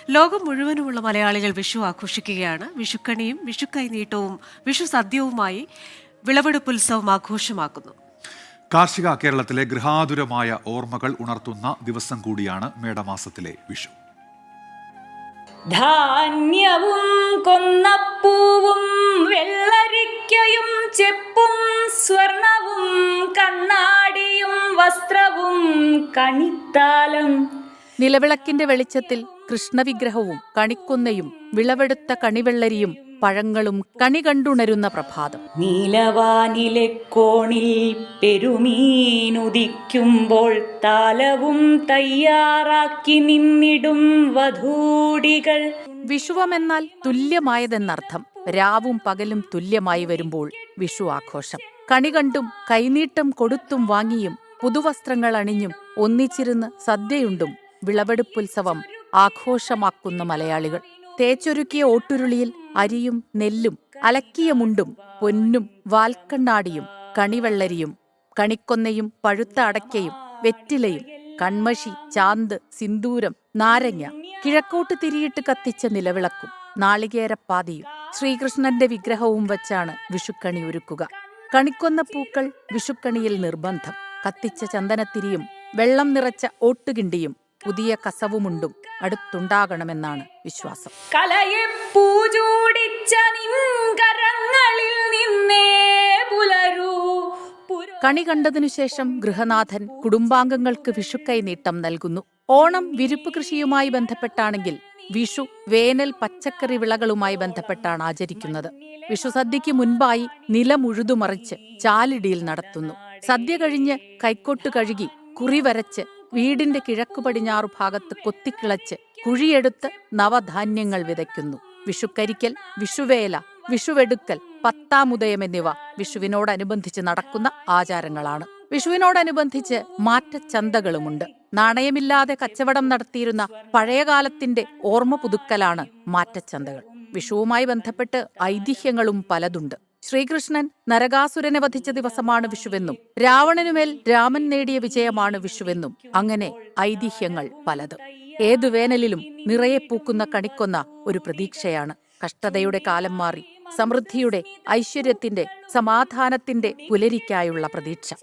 ലോകം മുഴുവനുമുള്ള മലയാളികൾ വിഷു ആഘോഷിക്കുകയാണ്. വിഷുക്കണിയും വിഷുക്കൈനീട്ടവും വിഷു സദ്യവുമായി വിളവെടുപ്പുത്സവം ആഘോഷമാക്കുന്നു. കാർഷിക കേരളത്തിലെ ഗൃഹാതുരമായ ഓർമ്മകൾ ഉണർത്തുന്ന ദിവസം കൂടിയാണ് മേടമാസത്തിലെ വിഷു. ധാന്യവും കൊന്നപ്പൂവും വെള്ളരിക്കയും ചെപ്പും സ്വർണവും കണ്ണാടിയും വസ്ത്രവും കണിത്താലം. നിലവിളക്കിന്റെ വെളിച്ചത്തിൽ കൃഷ്ണവിഗ്രഹവും കണിക്കൊന്നയും വിളവെടുത്ത കണിവെള്ളരിയും പഴങ്ങളും കണി കണ്ടുണരുന്ന പ്രഭാതം. നീലവാനിലെ കോണിൽ പെരുമീനുദിക്കുമ്പോൾ താലവും തയ്യാറാക്കി നിന്നിടും വധൂടികൾ. വിഷുവമെന്നാൽ തുല്യമായതെന്നർത്ഥം. രാവും പകലും തുല്യമായി വരുമ്പോൾ വിഷു ആഘോഷം. കണി കണ്ടും കൈനീട്ടം കൊടുത്തും വാങ്ങിയും പുതുവസ്ത്രങ്ങൾ അണിഞ്ഞും ഒന്നിച്ചിരുന്ന് സദ്യയുണ്ടും വിളവെടുപ്പുത്സവം ആഘോഷമാക്കുന്ന മലയാളികൾ. തേച്ചൊരുക്കിയ ഓട്ടുരുളിയിൽ അരിയും നെല്ലും അലക്കിയ മുണ്ടും പൊന്നും വാൽക്കണ്ണാടിയും കണിവെള്ളരിയും കണിക്കൊന്നയും പഴുത്ത അടയ്ക്കയും വെറ്റിലയും കൺമഷി ചാന്ത് സിന്ദൂരം നാരങ്ങ കിഴക്കോട്ട് തിരിയിട്ട് കത്തിച്ച നിലവിളക്കും നാളികേരപ്പാതിയും ശ്രീകൃഷ്ണന്റെ വിഗ്രഹവും വച്ചാണ് വിഷുക്കണി ഒരുക്കുക. കണിക്കൊന്ന പൂക്കൾ വിഷുക്കണിയിൽ നിർബന്ധം. കത്തിച്ച ചന്ദനത്തിരിയും വെള്ളം നിറച്ച ഓട്ടുകിണ്ടിയും പുതിയ കസവുമുണ്ടും അടുത്തുണ്ടാകണമെന്നാണ് വിശ്വാസം. കലയെ പൂജൂടിച്ച നിൻകരങ്ങളിൽ നിന്നേ പുലരൂ. കണി കണ്ടതിനുശേഷം ഗൃഹനാഥൻ കുടുംബാംഗങ്ങൾക്ക് വിഷുക്കൈനീട്ടം നൽകുന്നു. ഓണം വിരിപ്പ് കൃഷിയുമായി ബന്ധപ്പെട്ടാണെങ്കിൽ വിഷു വേനൽ പച്ചക്കറി വിളകളുമായി ബന്ധപ്പെട്ടാണ് ആചരിക്കുന്നത്. വിഷുസദ്യയ്ക്ക് മുൻപായി നിലമുഴുതുമറിച്ച് ചാലിടിയിൽ നടത്തുന്നു. സദ്യ കഴിഞ്ഞ് കൈക്കോട്ട് കഴുകി കുറി വരച്ച് വീടിന്റെ കിഴക്കു പടിഞ്ഞാറു ഭാഗത്ത് കൊത്തിക്കിളച്ച് കുഴിയെടുത്ത് നവധാന്യങ്ങൾ വിതയ്ക്കുന്നു. വിഷുക്കരിക്കൽ, വിഷുവേല, വിഷുവെടുക്കൽ, പത്താമുദയം എന്നിവ വിഷുവിനോടനുബന്ധിച്ച് നടക്കുന്ന ആചാരങ്ങളാണ്. വിഷുവിനോടനുബന്ധിച്ച് മാറ്റച്ചന്തകളുമുണ്ട്. നാണയമില്ലാതെ കച്ചവടം നടത്തിയിരുന്ന പഴയകാലത്തിന്റെ ഓർമ്മ പുതുക്കലാണ് മാറ്റച്ചന്തകൾ. വിഷുവുമായി ബന്ധപ്പെട്ട് ഐതിഹ്യങ്ങളും പലതുണ്ട്. ശ്രീകൃഷ്ണൻ നരകാസുരനെ വധിച്ച ദിവസമാണ് വിഷുവെന്നും രാവണനുമേൽ രാമൻ നേടിയ വിജയമാണ് വിഷുവെന്നും അങ്ങനെ ഐതിഹ്യങ്ങൾ പലതും. ഏതു വേനലിലും നിറയെ പൂക്കുന്ന കണിക്കൊന്ന ഒരു പ്രതീക്ഷയാണ്. കഷ്ടതയുടെ കാലം മാറി സമൃദ്ധിയുടെ, ഐശ്വര്യത്തിന്റെ, സമാധാനത്തിന്റെ പുലരിക്കായുള്ള പ്രതീക്ഷ.